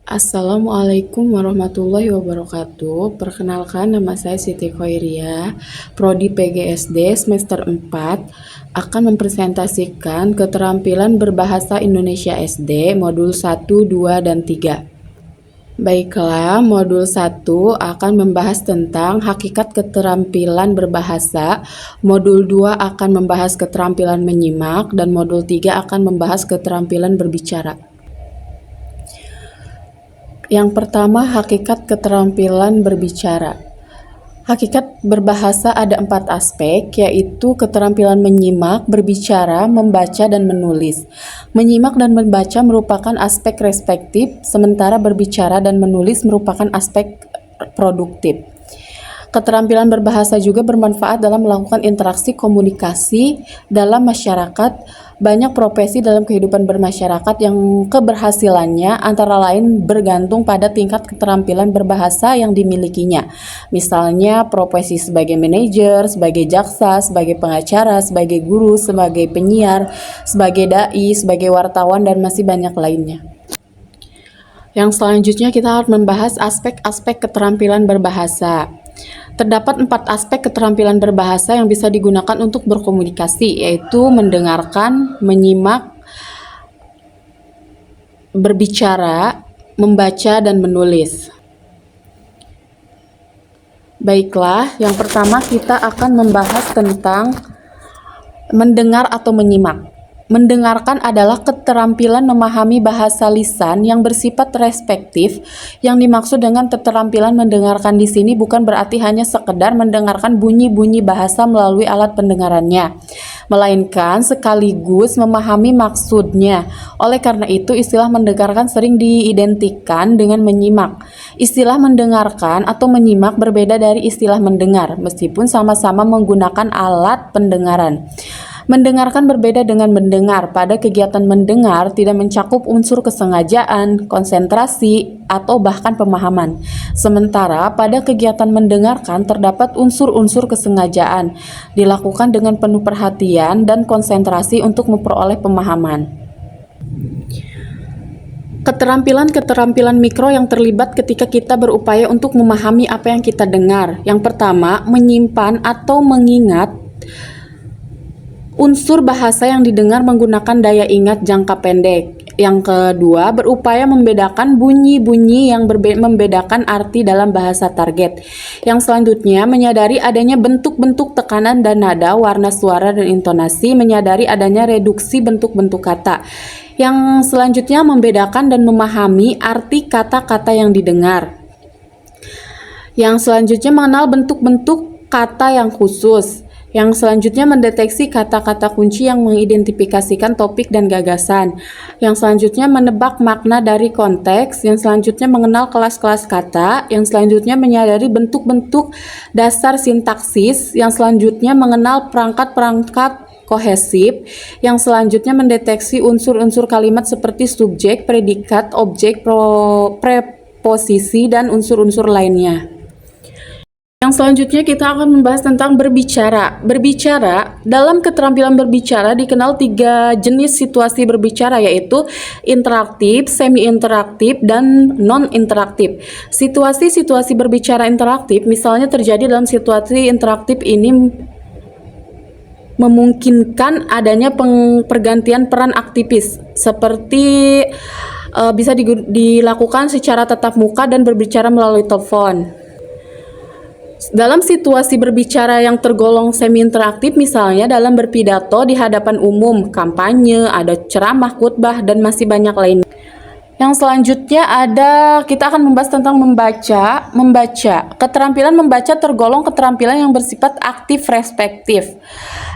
Assalamualaikum warahmatullahi wabarakatuh. Perkenalkan, nama saya Siti Khairia, Prodi PGSD semester 4, akan mempresentasikan keterampilan berbahasa Indonesia SD modul 1, 2, dan 3. Baiklah, modul 1 akan membahas tentang hakikat keterampilan berbahasa, modul 2 akan membahas keterampilan menyimak, dan modul 3 akan membahas keterampilan berbicara. Yang pertama, hakikat keterampilan berbicara. Hakikat berbahasa ada 4 aspek, yaitu keterampilan menyimak, berbicara, membaca, dan menulis. Menyimak dan membaca merupakan aspek respektif, sementara berbicara dan menulis merupakan aspek produktif. Keterampilan berbahasa juga bermanfaat dalam melakukan interaksi komunikasi dalam masyarakat. Banyak profesi dalam kehidupan bermasyarakat yang keberhasilannya antara lain bergantung pada tingkat keterampilan berbahasa yang dimilikinya. Misalnya profesi sebagai manajer, sebagai jaksa, sebagai pengacara, sebagai guru, sebagai penyiar, sebagai dai, sebagai wartawan, dan masih banyak lainnya. Yang selanjutnya kita harus membahas aspek-aspek keterampilan berbahasa. Terdapat 4 aspek keterampilan berbahasa yang bisa digunakan untuk berkomunikasi, yaitu mendengarkan, menyimak, berbicara, membaca, dan menulis. Baiklah, yang pertama kita akan membahas tentang mendengar atau menyimak. Mendengarkan adalah keterampilan memahami bahasa lisan yang bersifat respektif. Yang dimaksud dengan keterampilan mendengarkan di sini bukan berarti hanya sekedar mendengarkan bunyi-bunyi bahasa melalui alat pendengarannya, melainkan sekaligus memahami maksudnya. Oleh karena itu, istilah mendengarkan sering diidentikan dengan menyimak. Istilah mendengarkan atau menyimak berbeda dari istilah mendengar, meskipun sama-sama menggunakan alat pendengaran. Mendengarkan berbeda dengan mendengar. Pada kegiatan mendengar tidak mencakup unsur kesengajaan, konsentrasi, atau bahkan pemahaman. Sementara pada kegiatan mendengarkan terdapat unsur-unsur kesengajaan, dilakukan dengan penuh perhatian dan konsentrasi untuk memperoleh pemahaman. Keterampilan-keterampilan mikro yang terlibat ketika kita berupaya untuk memahami apa yang kita dengar. Yang pertama, menyimpan atau mengingat unsur bahasa yang didengar menggunakan daya ingat jangka pendek. Yang kedua, berupaya membedakan bunyi-bunyi yang membedakan arti dalam bahasa target. Yang selanjutnya, menyadari adanya bentuk-bentuk tekanan dan nada, warna suara, dan intonasi, menyadari adanya reduksi bentuk-bentuk kata. Yang selanjutnya, membedakan dan memahami arti kata-kata yang didengar. Yang selanjutnya, mengenal bentuk-bentuk kata yang khusus. Yang selanjutnya, mendeteksi kata-kata kunci yang mengidentifikasikan topik dan gagasan. Yang selanjutnya, menebak makna dari konteks. Yang selanjutnya, mengenal kelas-kelas kata. Yang selanjutnya, menyadari bentuk-bentuk dasar sintaksis. Yang selanjutnya, mengenal perangkat-perangkat kohesif. Yang selanjutnya, mendeteksi unsur-unsur kalimat seperti subjek, predikat, objek, preposisi, dan unsur-unsur lainnya. Yang selanjutnya kita akan membahas tentang berbicara. Berbicara, dalam keterampilan berbicara dikenal 3 jenis situasi berbicara, yaitu interaktif, semi-interaktif, dan non-interaktif. Situasi-situasi berbicara interaktif misalnya terjadi dalam situasi interaktif ini memungkinkan adanya pergantian peran aktivis, seperti bisa dilakukan secara tatap muka dan berbicara melalui telepon. Dalam situasi berbicara yang tergolong semi-interaktif, misalnya dalam berpidato di hadapan umum, kampanye, ada ceramah, khutbah, dan masih banyak lainnya. Yang selanjutnya kita akan membahas tentang membaca. Keterampilan membaca tergolong keterampilan yang bersifat aktif respektif.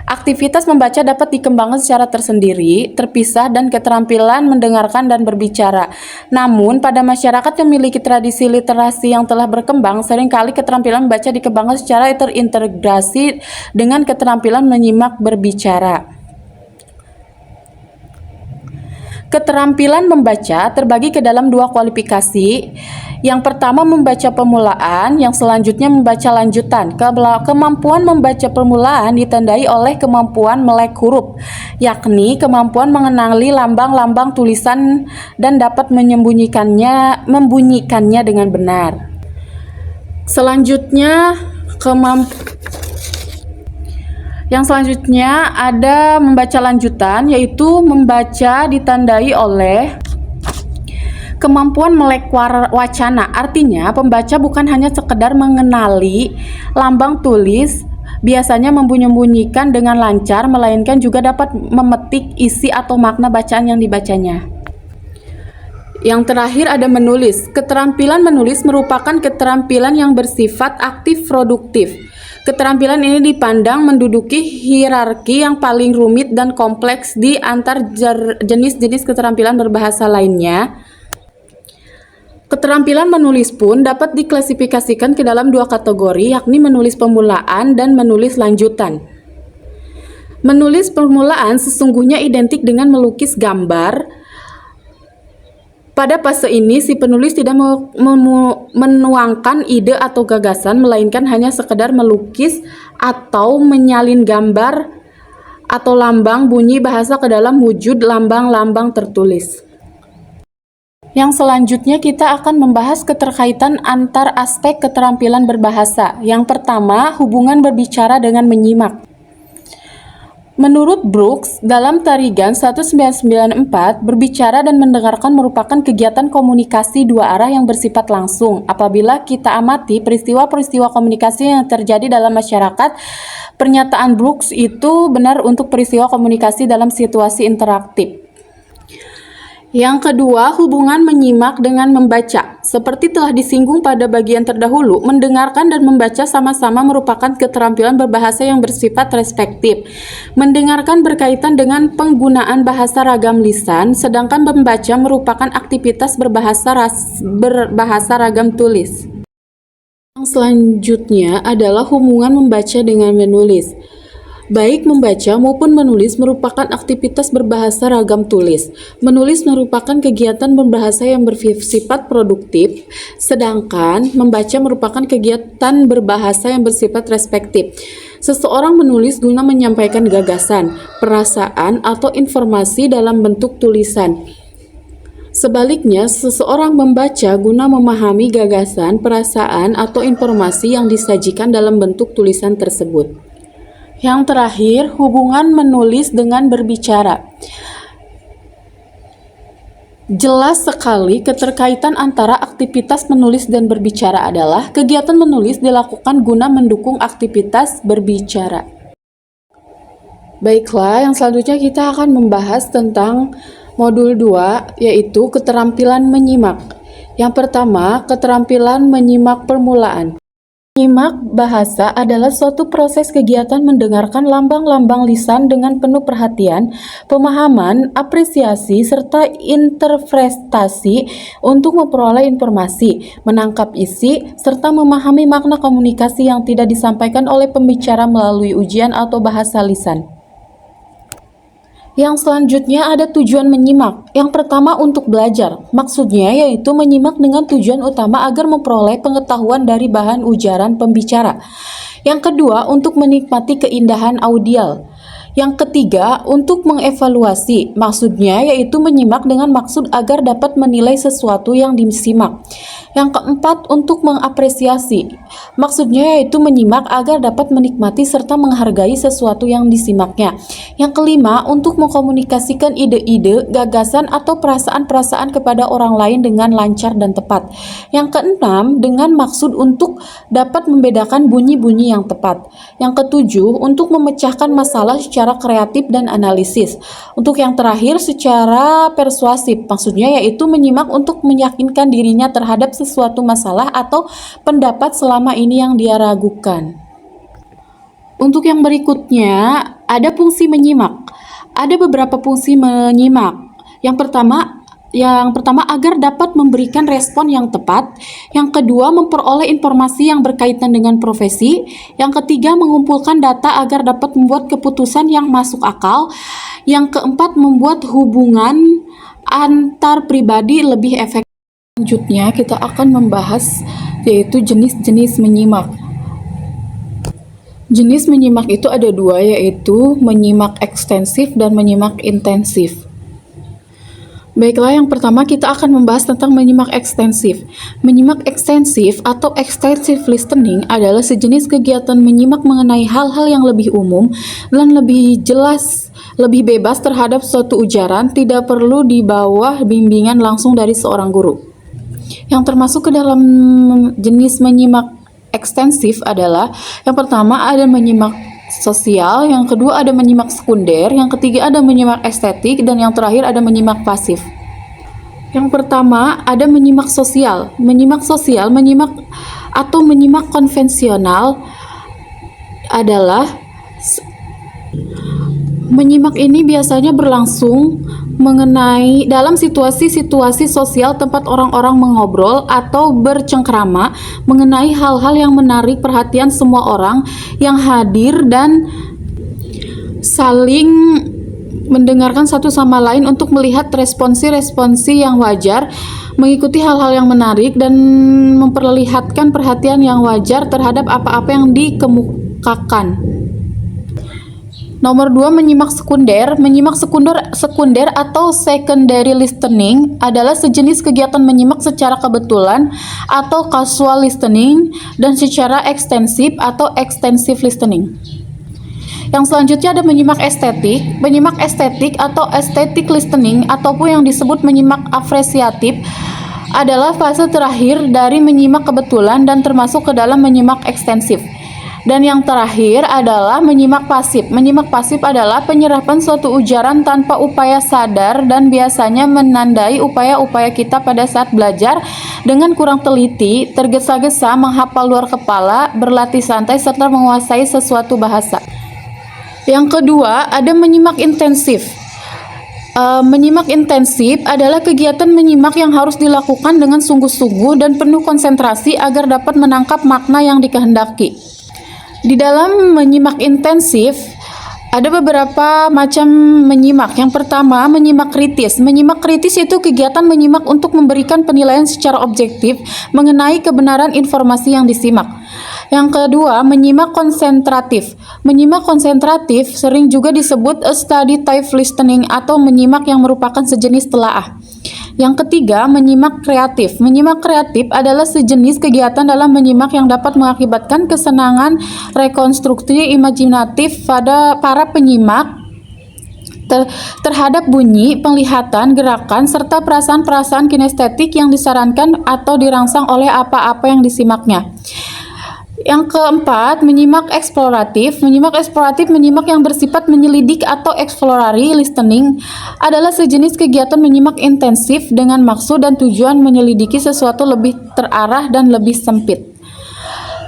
Aktivitas membaca dapat dikembangkan secara tersendiri, terpisah, dan keterampilan mendengarkan dan berbicara. Namun, pada masyarakat yang memiliki tradisi literasi yang telah berkembang, seringkali keterampilan membaca dikembangkan secara terintegrasi dengan keterampilan menyimak berbicara. Keterampilan membaca terbagi ke dalam dua kualifikasi. Yang pertama membaca permulaan, yang selanjutnya membaca lanjutan. Kemampuan membaca permulaan ditandai oleh kemampuan melek huruf, yakni kemampuan mengenali lambang-lambang tulisan dan dapat membunyikannya dengan benar. Yang selanjutnya ada membaca lanjutan, yaitu membaca ditandai oleh kemampuan melek wacana. Artinya, pembaca bukan hanya sekedar mengenali lambang tulis, biasanya membunyikan dengan lancar, melainkan juga dapat memetik isi atau makna bacaan yang dibacanya. Yang terakhir ada menulis. Keterampilan menulis merupakan keterampilan yang bersifat aktif produktif. Keterampilan ini dipandang menduduki hierarki yang paling rumit dan kompleks di antar jenis-jenis keterampilan berbahasa lainnya. Keterampilan menulis pun dapat diklasifikasikan ke dalam dua kategori, yakni menulis permulaan dan menulis lanjutan. Menulis permulaan sesungguhnya identik dengan melukis gambar. Pada fase ini, si penulis tidak menuangkan ide atau gagasan, melainkan hanya sekedar melukis atau menyalin gambar atau lambang bunyi bahasa ke dalam wujud lambang-lambang tertulis. Yang selanjutnya kita akan membahas keterkaitan antar aspek keterampilan berbahasa. Yang pertama, hubungan berbicara dengan menyimak. Menurut Brooks, dalam Tarigan 1994, berbicara dan mendengarkan merupakan kegiatan komunikasi dua arah yang bersifat langsung. Apabila kita amati peristiwa-peristiwa komunikasi yang terjadi dalam masyarakat, pernyataan Brooks itu benar untuk peristiwa komunikasi dalam situasi interaktif. Yang kedua, hubungan menyimak dengan membaca. Seperti telah disinggung pada bagian terdahulu, mendengarkan dan membaca sama-sama merupakan keterampilan berbahasa yang bersifat respektif. Mendengarkan berkaitan dengan penggunaan bahasa ragam lisan, sedangkan membaca merupakan aktivitas berbahasa ragam tulis. Yang selanjutnya adalah hubungan membaca dengan menulis. Baik membaca maupun menulis merupakan aktivitas berbahasa ragam tulis. Menulis merupakan kegiatan berbahasa yang bersifat produktif, sedangkan membaca merupakan kegiatan berbahasa yang bersifat respektif. Seseorang menulis guna menyampaikan gagasan, perasaan, atau informasi dalam bentuk tulisan. Sebaliknya, seseorang membaca guna memahami gagasan, perasaan, atau informasi yang disajikan dalam bentuk tulisan tersebut. Yang terakhir, hubungan menulis dengan berbicara. Jelas sekali keterkaitan antara aktivitas menulis dan berbicara adalah kegiatan menulis dilakukan guna mendukung aktivitas berbicara. Baiklah, yang selanjutnya kita akan membahas tentang modul 2, yaitu keterampilan menyimak. Yang pertama, keterampilan menyimak permulaan. Menyimak bahasa adalah suatu proses kegiatan mendengarkan lambang-lambang lisan dengan penuh perhatian, pemahaman, apresiasi, serta interpretasi untuk memperoleh informasi, menangkap isi, serta memahami makna komunikasi yang tidak disampaikan oleh pembicara melalui ujian atau bahasa lisan. Yang selanjutnya ada tujuan menyimak. Yang pertama untuk belajar. Maksudnya yaitu menyimak dengan tujuan utama agar memperoleh pengetahuan dari bahan ujaran pembicara. Yang kedua untuk menikmati keindahan audial. Yang ketiga untuk mengevaluasi. Maksudnya yaitu menyimak dengan maksud agar dapat menilai sesuatu yang disimak. Yang keempat untuk mengapresiasi. Maksudnya yaitu menyimak agar dapat menikmati serta menghargai sesuatu yang disimaknya. Yang kelima untuk mengkomunikasikan ide-ide, gagasan atau perasaan-perasaan kepada orang lain dengan lancar dan tepat. Yang keenam dengan maksud untuk dapat membedakan bunyi-bunyi yang tepat. Yang ketujuh untuk memecahkan masalah secara kreatif dan analisis. Untuk yang terakhir secara persuasif. Maksudnya yaitu menyimak untuk meyakinkan dirinya terhadap sesuatu masalah atau pendapat selama ini yang dia ragukan. Untuk yang berikutnya, ada fungsi menyimak. Ada beberapa fungsi menyimak. Yang pertama agar dapat memberikan respon yang tepat. Yang kedua, memperoleh informasi yang berkaitan dengan profesi. Yang ketiga, mengumpulkan data agar dapat membuat keputusan yang masuk akal. Yang keempat, membuat hubungan antar pribadi lebih efektif. Selanjutnya kita akan membahas yaitu jenis-jenis menyimak. Jenis menyimak itu ada dua, yaitu menyimak ekstensif dan menyimak intensif. Baiklah, yang pertama kita akan membahas tentang menyimak ekstensif. Menyimak ekstensif atau extensive listening adalah sejenis kegiatan menyimak mengenai hal-hal yang lebih umum dan lebih jelas, lebih bebas terhadap suatu ujaran, tidak perlu di bawah bimbingan langsung dari seorang guru. Yang termasuk ke dalam jenis menyimak ekstensif adalah yang pertama ada menyimak sosial, yang kedua ada menyimak sekunder, yang ketiga ada menyimak estetik, dan yang terakhir ada menyimak pasif. Yang pertama ada menyimak sosial. Menyimak atau menyimak konvensional adalah menyimak ini biasanya berlangsung mengenai dalam situasi-situasi sosial tempat orang-orang mengobrol atau bercengkrama mengenai hal-hal yang menarik perhatian semua orang yang hadir dan saling mendengarkan satu sama lain untuk melihat responsi-responsi yang wajar, mengikuti hal-hal yang menarik dan memperlihatkan perhatian yang wajar terhadap apa-apa yang dikemukakan. Nomor 2, menyimak sekunder. Menyimak sekunder atau secondary listening adalah sejenis kegiatan menyimak secara kebetulan atau casual listening dan secara ekstensif atau extensive listening. Yang selanjutnya ada menyimak estetik. Menyimak estetik atau aesthetic listening ataupun yang disebut menyimak apresiatif adalah fase terakhir dari menyimak kebetulan dan termasuk ke dalam menyimak ekstensif. Dan yang terakhir adalah menyimak pasif. Menyimak pasif adalah penyerapan suatu ujaran tanpa upaya sadar dan biasanya menandai upaya-upaya kita pada saat belajar dengan kurang teliti, tergesa-gesa, menghafal luar kepala, berlatih santai, serta menguasai sesuatu bahasa. Yang kedua, ada menyimak intensif. Menyimak intensif adalah kegiatan menyimak yang harus dilakukan dengan sungguh-sungguh dan penuh konsentrasi agar dapat menangkap makna yang dikehendaki. Di dalam menyimak intensif, ada beberapa macam menyimak. Yang pertama, menyimak kritis. Menyimak kritis itu kegiatan menyimak untuk memberikan penilaian secara objektif mengenai kebenaran informasi yang disimak. Yang kedua, menyimak konsentratif. Menyimak konsentratif sering juga disebut a study type listening atau menyimak yang merupakan sejenis telaah. Yang ketiga, menyimak kreatif. Menyimak kreatif adalah sejenis kegiatan dalam menyimak yang dapat mengakibatkan kesenangan rekonstruksi imajinatif pada para penyimak terhadap bunyi, penglihatan, gerakan, serta perasaan-perasaan kinestetik yang disarankan atau dirangsang oleh apa-apa yang disimaknya. Yang keempat, menyimak eksploratif. Menyimak eksploratif, menyimak yang bersifat menyelidik atau exploratory listening adalah sejenis kegiatan menyimak intensif dengan maksud dan tujuan menyelidiki sesuatu lebih terarah dan lebih sempit.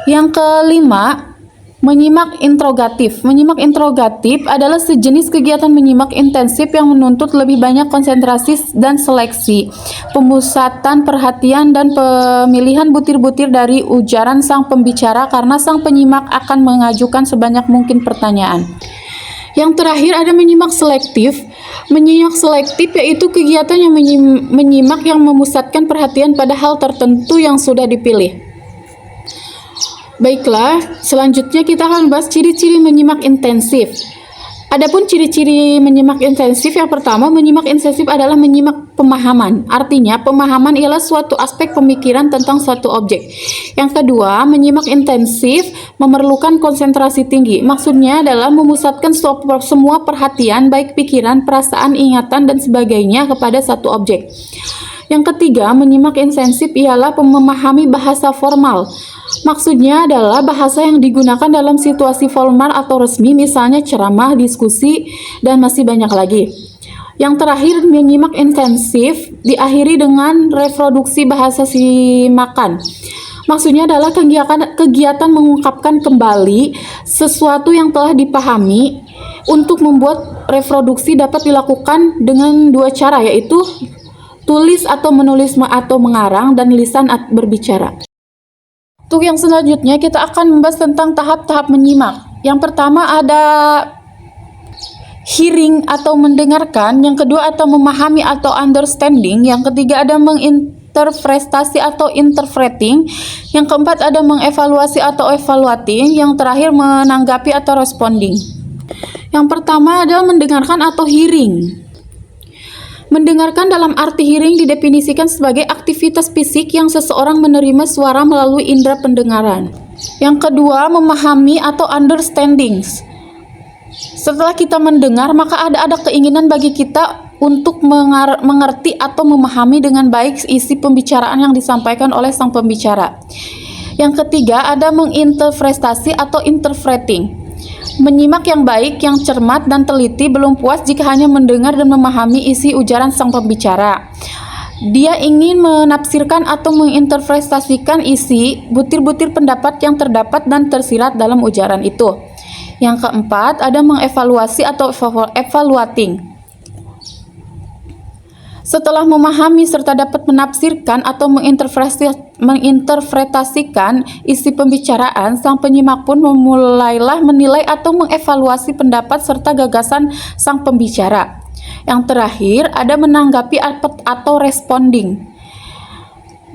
Yang kelima, menyimak interogatif. Menyimak interogatif adalah sejenis kegiatan menyimak intensif yang menuntut lebih banyak konsentrasi dan seleksi, pemusatan perhatian dan pemilihan butir-butir dari ujaran sang pembicara karena sang penyimak akan mengajukan sebanyak mungkin pertanyaan. Yang terakhir ada menyimak selektif. Menyimak selektif yaitu kegiatan yang menyimak yang memusatkan perhatian pada hal tertentu yang sudah dipilih. Baiklah, selanjutnya kita akan bahas ciri-ciri menyimak intensif. Adapun ciri-ciri menyimak intensif, yang pertama, menyimak intensif adalah menyimak pemahaman. Artinya, pemahaman ialah suatu aspek pemikiran tentang suatu objek. Yang kedua, menyimak intensif memerlukan konsentrasi tinggi. Maksudnya adalah memusatkan semua perhatian, baik pikiran, perasaan, ingatan, dan sebagainya kepada satu objek. Yang ketiga, menyimak intensif ialah memahami bahasa formal. Maksudnya adalah bahasa yang digunakan dalam situasi formal atau resmi, misalnya ceramah, diskusi, dan masih banyak lagi. Yang terakhir, menyimak intensif diakhiri dengan reproduksi bahasa simakan. Maksudnya adalah kegiatan mengungkapkan kembali sesuatu yang telah dipahami. Untuk membuat reproduksi dapat dilakukan dengan dua cara, yaitu tulis atau menulis atau mengarang, dan lisan berbicara. Untuk yang selanjutnya kita akan membahas tentang tahap-tahap menyimak. Yang pertama ada hearing atau mendengarkan, yang kedua ada memahami atau understanding, yang ketiga ada menginterpretasi atau interpreting, yang keempat ada mengevaluasi atau evaluating, yang terakhir menanggapi atau responding. Yang pertama adalah mendengarkan atau hearing. Mendengarkan dalam arti hearing didefinisikan sebagai aktivitas fisik yang seseorang menerima suara melalui indera pendengaran. Yang kedua, memahami atau understanding. Setelah kita mendengar, maka ada keinginan bagi kita untuk mengerti atau memahami dengan baik isi pembicaraan yang disampaikan oleh sang pembicara. Yang ketiga, ada menginterpretasi atau interpreting. Menyimak yang baik, yang cermat dan teliti, belum puas jika hanya mendengar dan memahami isi ujaran sang pembicara. Dia ingin menafsirkan atau menginterpretasikan isi butir-butir pendapat yang terdapat dan tersirat dalam ujaran itu. Yang keempat, ada mengevaluasi atau evaluating. Setelah memahami serta dapat menafsirkan atau menginterpretasikan isi pembicaraan, sang penyimak pun mulailah menilai atau mengevaluasi pendapat serta gagasan sang pembicara. Yang terakhir, ada menanggapi atau responding.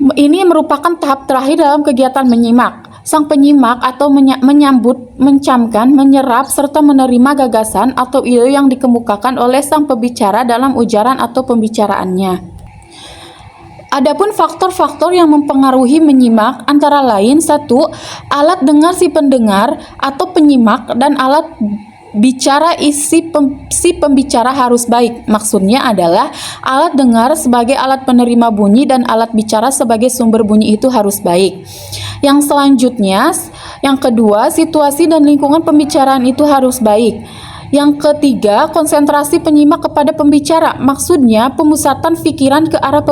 Ini merupakan tahap terakhir dalam kegiatan menyimak. Sang penyimak atau menyambut, mencamkan, menyerap, serta menerima gagasan atau ide yang dikemukakan oleh sang pembicara dalam ujaran atau pembicaraannya. Adapun faktor-faktor yang mempengaruhi menyimak antara lain: 1. Alat dengar si pendengar atau penyimak dan alat bicara si pembicara harus baik. Maksudnya adalah alat dengar sebagai alat penerima bunyi dan alat bicara sebagai sumber bunyi itu harus baik. Yang selanjutnya, yang kedua, situasi dan lingkungan pembicaraan itu harus baik. Yang ketiga, konsentrasi penyimak kepada pembicara. Maksudnya pemusatan pikiran ke arah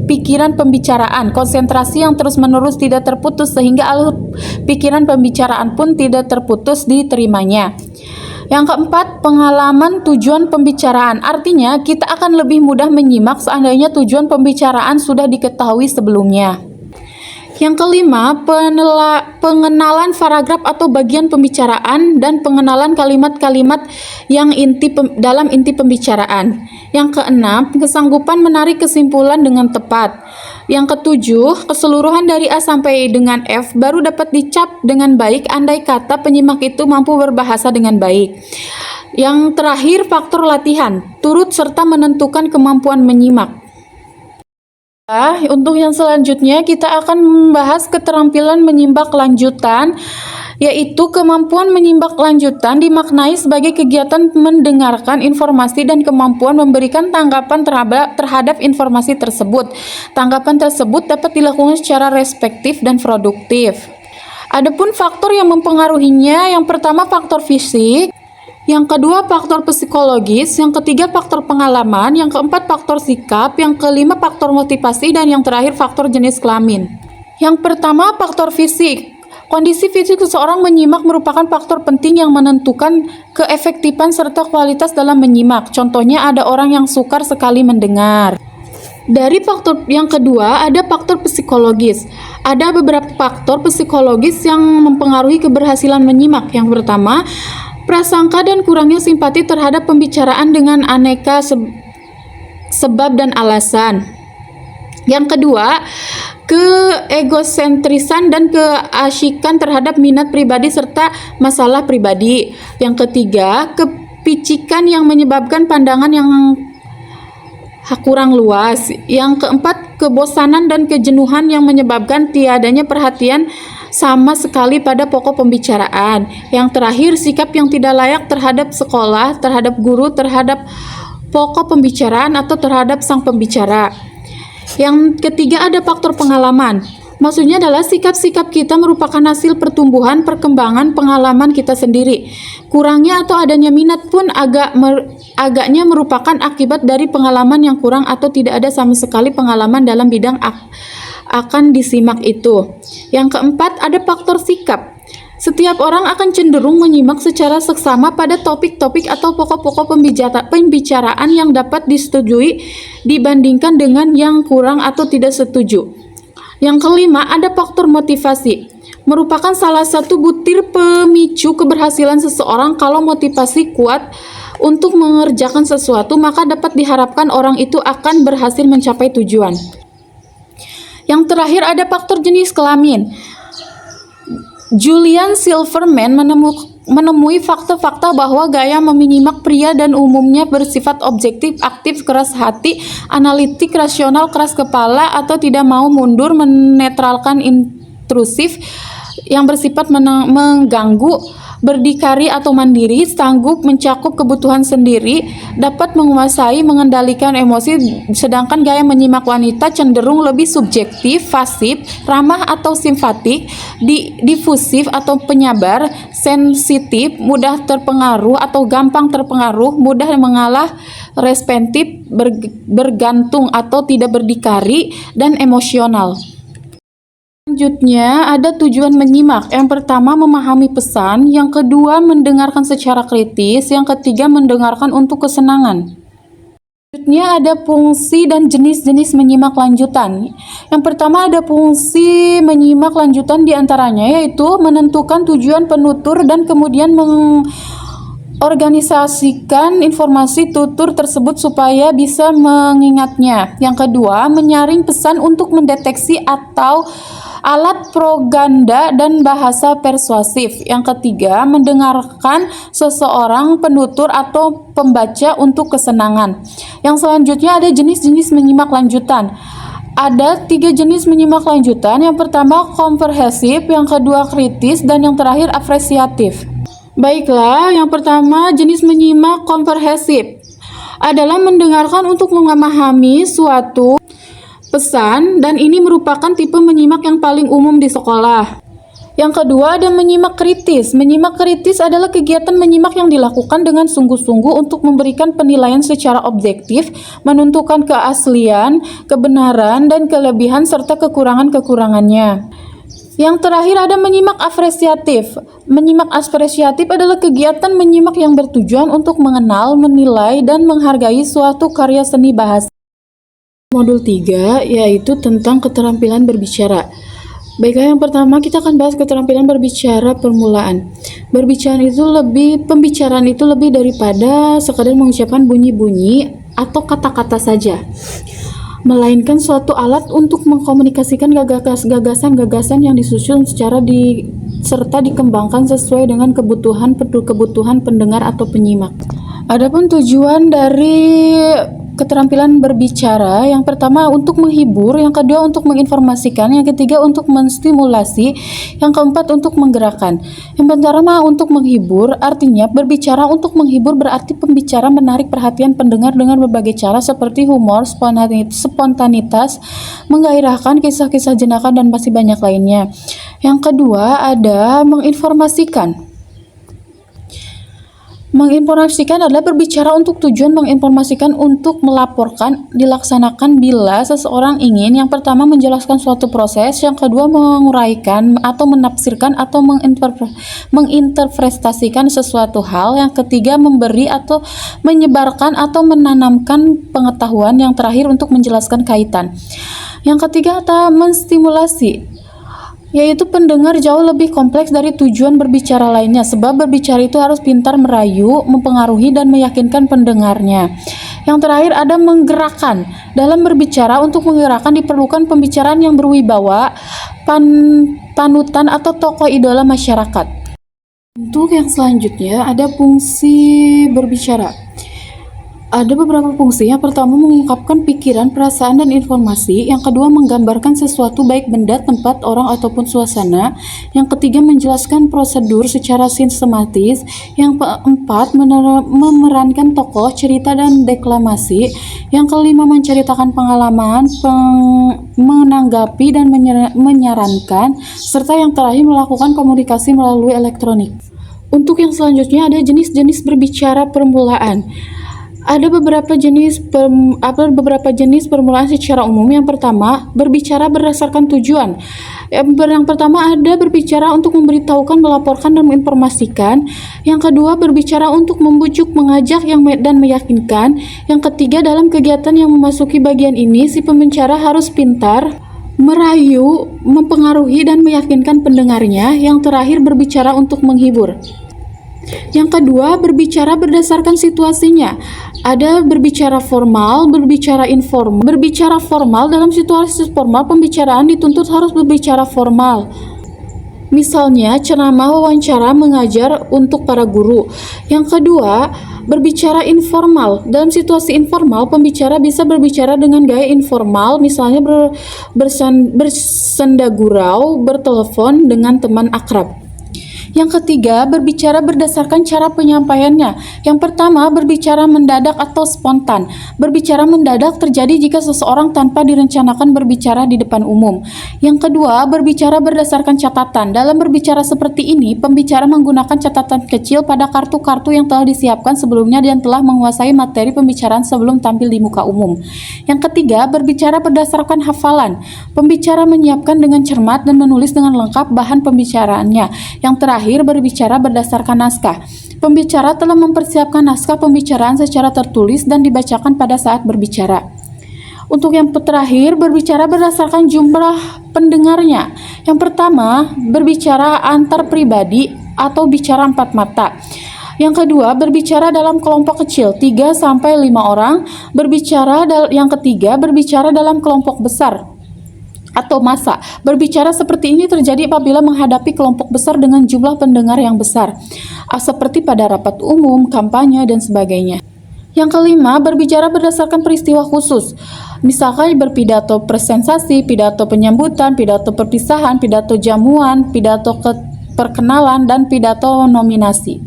pikiran pembicaraan, konsentrasi yang terus-menerus tidak terputus sehingga alur pikiran pembicaraan pun tidak terputus diterimanya. Yang keempat, pengalaman tujuan pembicaraan. Artinya, kita akan lebih mudah menyimak seandainya tujuan pembicaraan sudah diketahui sebelumnya. Yang kelima, pengenalan paragraf atau bagian pembicaraan dan pengenalan kalimat-kalimat yang dalam inti pembicaraan. Yang keenam, kesanggupan menarik kesimpulan dengan tepat. Yang ketujuh, keseluruhan dari A sampai dengan F baru dapat dicap dengan baik andai kata penyimak itu mampu berbahasa dengan baik. Yang terakhir, faktor latihan, turut serta menentukan kemampuan menyimak. Untuk yang selanjutnya kita akan membahas keterampilan menyimak lanjutan, yaitu kemampuan menyimak lanjutan dimaknai sebagai kegiatan mendengarkan informasi dan kemampuan memberikan tanggapan terhadap informasi tersebut. Tanggapan tersebut dapat dilakukan secara respektif dan produktif. Adapun faktor yang mempengaruhinya, yang pertama faktor fisik, yang kedua faktor psikologis, yang ketiga faktor pengalaman, yang keempat faktor sikap, yang kelima faktor motivasi, dan yang terakhir faktor jenis kelamin. Yang pertama faktor fisik. Kondisi fisik seseorang menyimak merupakan faktor penting yang menentukan keefektifan serta kualitas dalam menyimak. Contohnya ada orang yang sukar sekali mendengar. Dari faktor yang kedua ada faktor psikologis. Ada beberapa faktor psikologis yang mempengaruhi keberhasilan menyimak. Yang pertama, prasangka dan kurangnya simpati terhadap pembicaraan dengan aneka sebab dan alasan. Yang kedua, keegosentrisan dan keasyikan terhadap minat pribadi serta masalah pribadi. Yang ketiga, kepicikan yang menyebabkan pandangan yang kurang luas. Yang keempat, kebosanan dan kejenuhan yang menyebabkan tiadanya perhatian sama sekali pada pokok pembicaraan. Yang terakhir, sikap yang tidak layak terhadap sekolah, terhadap guru, terhadap pokok pembicaraan atau terhadap sang pembicara. Yang ketiga ada faktor pengalaman. Maksudnya adalah sikap-sikap kita merupakan hasil pertumbuhan, perkembangan, pengalaman kita sendiri. Kurangnya atau adanya minat pun agaknya merupakan akibat dari pengalaman yang kurang atau tidak ada sama sekali pengalaman dalam bidang akan disimak itu. Yang keempat ada faktor sikap. Setiap orang akan cenderung menyimak secara seksama pada topik-topik atau pokok-pokok pembicaraan yang dapat disetujui dibandingkan dengan yang kurang atau tidak setuju. Yang kelima ada faktor motivasi. Merupakan salah satu butir pemicu keberhasilan seseorang. Kalau motivasi kuat, untuk mengerjakan sesuatu, maka dapat diharapkan orang itu akan berhasil mencapai tujuan. Yang terakhir ada faktor jenis kelamin. Julian Silverman menemui fakta-fakta bahwa gaya menyimak pria dan umumnya bersifat objektif, aktif, keras hati, analitik, rasional, keras kepala, atau tidak mau mundur, menetralkan, intrusif, yang bersifat mengganggu, berdikari atau mandiri, sanggup mencakup kebutuhan sendiri, dapat menguasai, mengendalikan emosi, sedangkan gaya menyimak wanita cenderung lebih subjektif, pasif, ramah atau simpatik, difusif atau penyabar, sensitif, mudah terpengaruh atau gampang terpengaruh, mudah mengalah, responsif, bergantung atau tidak berdikari, dan emosional. Selanjutnya ada tujuan menyimak. Yang pertama memahami pesan, yang kedua mendengarkan secara kritis, yang ketiga mendengarkan untuk kesenangan. Selanjutnya ada fungsi dan jenis-jenis menyimak lanjutan. Yang pertama ada fungsi menyimak lanjutan, diantaranya yaitu menentukan tujuan penutur dan kemudian organisasikan informasi tutur tersebut supaya bisa mengingatnya. Yang kedua, menyaring pesan untuk mendeteksi atau alat propaganda dan bahasa persuasif. Yang ketiga, mendengarkan seseorang penutur atau pembaca untuk kesenangan. Yang selanjutnya ada jenis-jenis menyimak lanjutan. Ada 3 jenis menyimak lanjutan. Yang pertama komprehensif, yang kedua kritis, dan yang terakhir apresiatif. Baiklah, yang pertama jenis menyimak komprehensif adalah mendengarkan untuk memahami suatu pesan, dan ini merupakan tipe menyimak yang paling umum di sekolah. Yang kedua ada menyimak kritis. Menyimak kritis adalah kegiatan menyimak yang dilakukan dengan sungguh-sungguh untuk memberikan penilaian secara objektif, menentukan keaslian, kebenaran, dan kelebihan serta kekurangan-kekurangannya. Yang terakhir ada menyimak apresiatif. Menyimak apresiatif adalah kegiatan menyimak yang bertujuan untuk mengenal, menilai, dan menghargai suatu karya seni bahasa. Modul 3 yaitu tentang keterampilan berbicara. Baiklah, yang pertama kita akan bahas keterampilan berbicara permulaan. Pembicaraan itu lebih daripada sekadar mengucapkan bunyi-bunyi atau kata-kata saja, melainkan suatu alat untuk mengkomunikasikan gagasan-gagasan yang disusun serta dikembangkan sesuai dengan kebutuhan pendengar atau penyimak. Adapun tujuan dari keterampilan berbicara, yang pertama untuk menghibur, yang kedua untuk menginformasikan, yang ketiga untuk menstimulasi, yang keempat untuk menggerakkan. Yang pertama untuk menghibur, artinya berbicara untuk menghibur berarti pembicara menarik perhatian pendengar dengan berbagai cara seperti humor, spontanitas, menggairahkan, kisah-kisah jenaka, dan masih banyak lainnya. Yang kedua ada menginformasikan. Menginformasikan adalah berbicara untuk tujuan menginformasikan, untuk melaporkan, dilaksanakan bila seseorang ingin yang pertama menjelaskan suatu proses, yang kedua menguraikan atau menafsirkan atau menginterpretasikan sesuatu hal, yang ketiga memberi atau menyebarkan atau menanamkan pengetahuan, yang terakhir untuk menjelaskan kaitan. Yang ketiga atau menstimulasi, yaitu pendengar jauh lebih kompleks dari tujuan berbicara lainnya, sebab berbicara itu harus pintar merayu, mempengaruhi, dan meyakinkan pendengarnya. Yang terakhir ada menggerakkan. Dalam berbicara, untuk menggerakkan diperlukan pembicaraan yang berwibawa, panutan atau tokoh idola masyarakat. Untuk yang selanjutnya ada fungsi berbicara. Ada beberapa fungsi. Yang pertama mengungkapkan pikiran, perasaan, dan informasi. Yang kedua menggambarkan sesuatu baik benda, tempat, orang, ataupun suasana. Yang ketiga menjelaskan prosedur secara sistematis. Yang keempat memerankan tokoh, cerita, dan deklamasi. Yang kelima menceritakan pengalaman, menanggapi, dan menyarankan. Serta yang terakhir melakukan komunikasi melalui elektronik. Untuk yang selanjutnya ada jenis-jenis berbicara permulaan. Ada beberapa jenis permulaan secara umum. Yang pertama, berbicara berdasarkan tujuan. Yang pertama ada berbicara untuk memberitahukan, melaporkan, dan menginformasikan. Yang kedua, berbicara untuk membujuk, mengajak, dan meyakinkan. Yang ketiga, dalam kegiatan yang memasuki bagian ini, si pembicara harus pintar merayu, mempengaruhi, dan meyakinkan pendengarnya. Yang terakhir, berbicara untuk menghibur. Yang kedua, berbicara berdasarkan situasinya. Ada berbicara formal, berbicara informal. Berbicara formal, dalam situasi formal pembicaraan dituntut harus berbicara formal. Misalnya, ceramah, wawancara, mengajar untuk para guru. Yang kedua, berbicara informal. Dalam situasi informal, pembicara bisa berbicara dengan gaya informal, misalnya bersenda gurau, bertelepon dengan teman akrab. Yang ketiga, berbicara berdasarkan cara penyampaiannya. Yang pertama, berbicara mendadak atau spontan. Berbicara mendadak terjadi jika seseorang tanpa direncanakan berbicara di depan umum. Yang kedua, berbicara berdasarkan catatan. Dalam berbicara seperti ini, pembicara menggunakan catatan kecil pada kartu-kartu yang telah disiapkan sebelumnya dan telah menguasai materi pembicaraan sebelum tampil di muka umum. Yang ketiga, berbicara berdasarkan hafalan. Pembicara menyiapkan dengan cermat dan menulis dengan lengkap bahan pembicaraannya. Yang terakhir, berbicara berdasarkan naskah. Pembicara telah mempersiapkan naskah pembicaraan secara tertulis dan dibacakan pada saat berbicara. Untuk yang terakhir, berbicara berdasarkan jumlah pendengarnya. Yang pertama, berbicara antar pribadi atau bicara empat mata. Yang kedua, berbicara dalam kelompok kecil 3-5 orang. Yang ketiga, berbicara dalam kelompok besar atau massa. Berbicara seperti ini terjadi apabila menghadapi kelompok besar dengan jumlah pendengar yang besar, seperti pada rapat umum, kampanye, dan sebagainya. Yang kelima, berbicara berdasarkan peristiwa khusus. Misalkan berpidato presentasi, pidato penyambutan, pidato perpisahan, pidato jamuan, pidato perkenalan, dan pidato nominasi.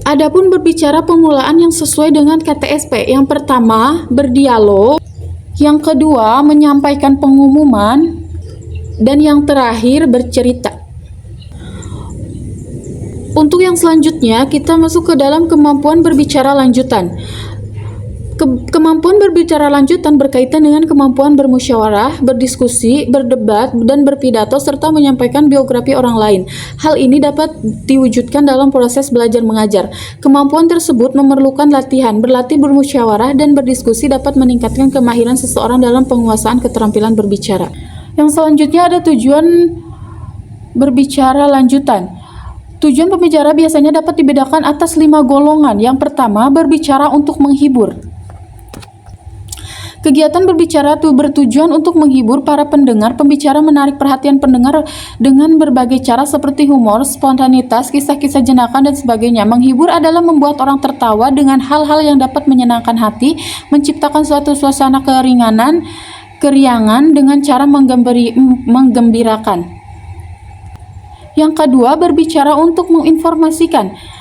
Adapun berbicara pemulaan yang sesuai dengan KTSP. Yang pertama, berdialog. Yang kedua, menyampaikan pengumuman. Dan yang terakhir, bercerita. Untuk yang selanjutnya, kita masuk ke dalam kemampuan berbicara lanjutan. Kemampuan berbicara lanjutan berkaitan dengan kemampuan bermusyawarah, berdiskusi, berdebat, dan berpidato, serta menyampaikan biografi orang lain. Hal ini dapat diwujudkan dalam proses belajar mengajar. Kemampuan tersebut memerlukan latihan. Berlatih bermusyawarah dan berdiskusi dapat meningkatkan kemahiran seseorang dalam penguasaan keterampilan berbicara. Yang selanjutnya ada tujuan berbicara lanjutan. Tujuan pembicara biasanya dapat dibedakan atas 5 golongan. Yang pertama, berbicara untuk menghibur. Kegiatan berbicara bertujuan untuk menghibur para pendengar. Pembicara menarik perhatian pendengar dengan berbagai cara seperti humor, spontanitas, kisah-kisah jenaka, dan sebagainya. Menghibur adalah membuat orang tertawa dengan hal-hal yang dapat menyenangkan hati, menciptakan suatu suasana keriangan dengan cara menggembirakan. Yang kedua, berbicara untuk menginformasikan.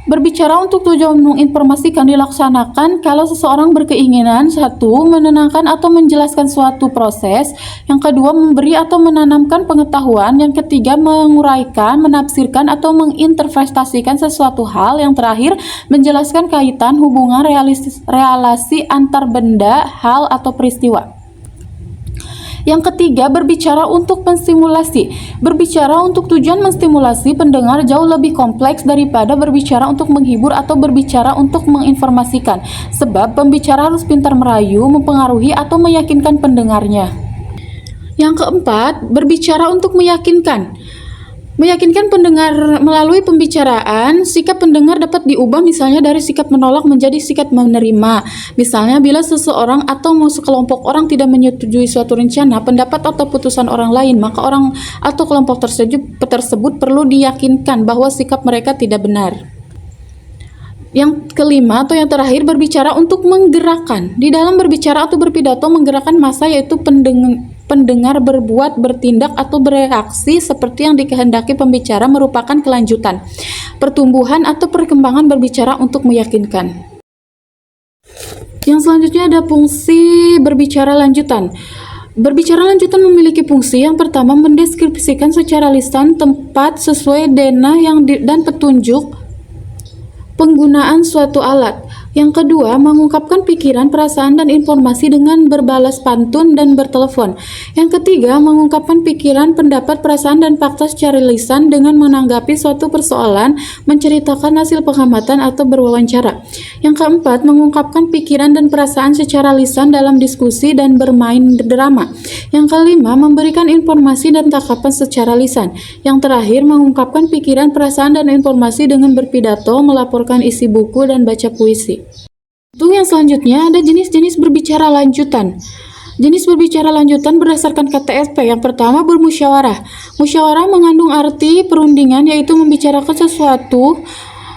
Berbicara untuk tujuan menginformasikan dilaksanakan kalau seseorang berkeinginan, satu, menenangkan atau menjelaskan suatu proses, yang kedua, memberi atau menanamkan pengetahuan, yang ketiga, menguraikan, menafsirkan atau menginterpretasikan sesuatu hal, yang terakhir, menjelaskan kaitan, hubungan, relasi antar benda, hal, atau peristiwa. Yang ketiga, berbicara untuk menstimulasi. Berbicara untuk tujuan menstimulasi pendengar jauh lebih kompleks daripada berbicara untuk menghibur atau berbicara untuk menginformasikan. Sebab pembicara harus pintar merayu, mempengaruhi, atau meyakinkan pendengarnya. Yang keempat, berbicara untuk meyakinkan. Meyakinkan pendengar melalui pembicaraan, sikap pendengar dapat diubah misalnya dari sikap menolak menjadi sikap menerima. Misalnya bila seseorang atau sekelompok orang tidak menyetujui suatu rencana, pendapat atau putusan orang lain, maka orang atau kelompok tersebut perlu diyakinkan bahwa sikap mereka tidak benar. Yang kelima atau yang terakhir, berbicara untuk menggerakkan. Di dalam berbicara atau berpidato menggerakkan massa, yaitu pendengar berbuat, bertindak, atau bereaksi seperti yang dikehendaki pembicara, merupakan kelanjutan, pertumbuhan, atau perkembangan berbicara untuk meyakinkan. Yang selanjutnya ada fungsi berbicara lanjutan. Berbicara lanjutan memiliki fungsi yang pertama, mendeskripsikan secara lisan tempat sesuai denah dan petunjuk penggunaan suatu alat. Yang kedua, mengungkapkan pikiran, perasaan, dan informasi dengan berbalas pantun dan bertelepon. Yang ketiga, mengungkapkan pikiran, pendapat, perasaan, dan fakta secara lisan dengan menanggapi suatu persoalan, menceritakan hasil pengamatan, atau berwawancara. Yang keempat, mengungkapkan pikiran dan perasaan secara lisan dalam diskusi dan bermain drama. Yang kelima, memberikan informasi dan tanggapan secara lisan. Yang terakhir, mengungkapkan pikiran, perasaan, dan informasi dengan berpidato, melaporkan isi buku, dan baca puisi. Untuk yang selanjutnya ada jenis-jenis berbicara lanjutan. Jenis berbicara lanjutan berdasarkan KTSP. Yang pertama, bermusyawarah. Musyawarah mengandung arti perundingan, yaitu membicarakan sesuatu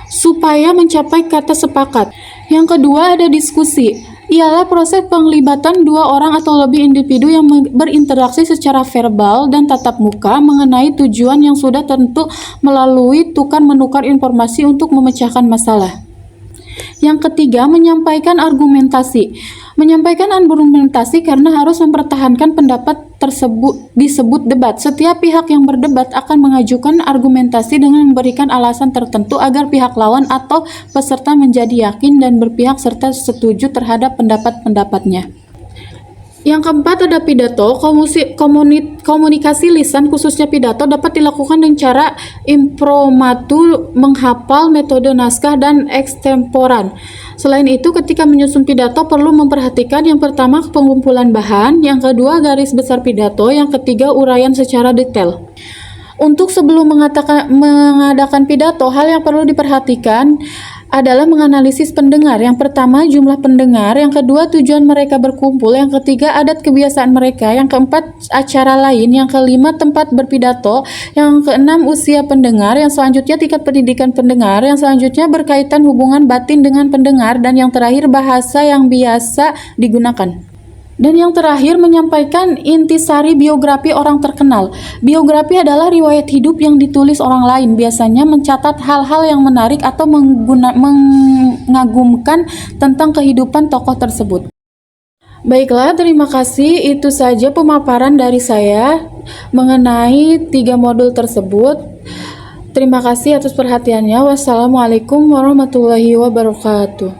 supaya mencapai kata sepakat. Yang kedua, ada diskusi. Ialah proses penglibatan dua orang atau lebih individu yang berinteraksi secara verbal dan tatap muka mengenai tujuan yang sudah tentu melalui tukar-menukar informasi untuk memecahkan masalah. Yang ketiga, menyampaikan argumentasi. Menyampaikan argumentasi karena harus mempertahankan pendapat tersebut disebut debat. Setiap pihak yang berdebat akan mengajukan argumentasi dengan memberikan alasan tertentu agar pihak lawan atau peserta menjadi yakin dan berpihak serta setuju terhadap pendapat-pendapatnya. Yang keempat ada pidato. Komunikasi lisan khususnya pidato dapat dilakukan dengan cara impromptu, menghafal, metode naskah, dan ekstemporan. Selain itu, ketika menyusun pidato perlu memperhatikan yang pertama pengumpulan bahan, yang kedua garis besar pidato, yang ketiga uraian secara detail. Untuk sebelum mengadakan pidato, hal yang perlu diperhatikan adalah menganalisis pendengar. Yang pertama, jumlah pendengar. Yang kedua, tujuan mereka berkumpul. Yang ketiga, adat kebiasaan mereka. Yang keempat, acara lain. Yang kelima, tempat berpidato. Yang keenam, usia pendengar. Yang selanjutnya, tingkat pendidikan pendengar. Yang selanjutnya, berkaitan hubungan batin dengan pendengar. Dan yang terakhir, bahasa yang biasa digunakan. Dan yang terakhir, menyampaikan intisari biografi orang terkenal. Biografi adalah riwayat hidup yang ditulis orang lain, biasanya mencatat hal-hal yang menarik atau mengagumkan tentang kehidupan tokoh tersebut. Baiklah, terima kasih. Itu saja pemaparan dari saya mengenai 3 modul tersebut. Terima kasih atas perhatiannya. Wassalamualaikum warahmatullahi wabarakatuh.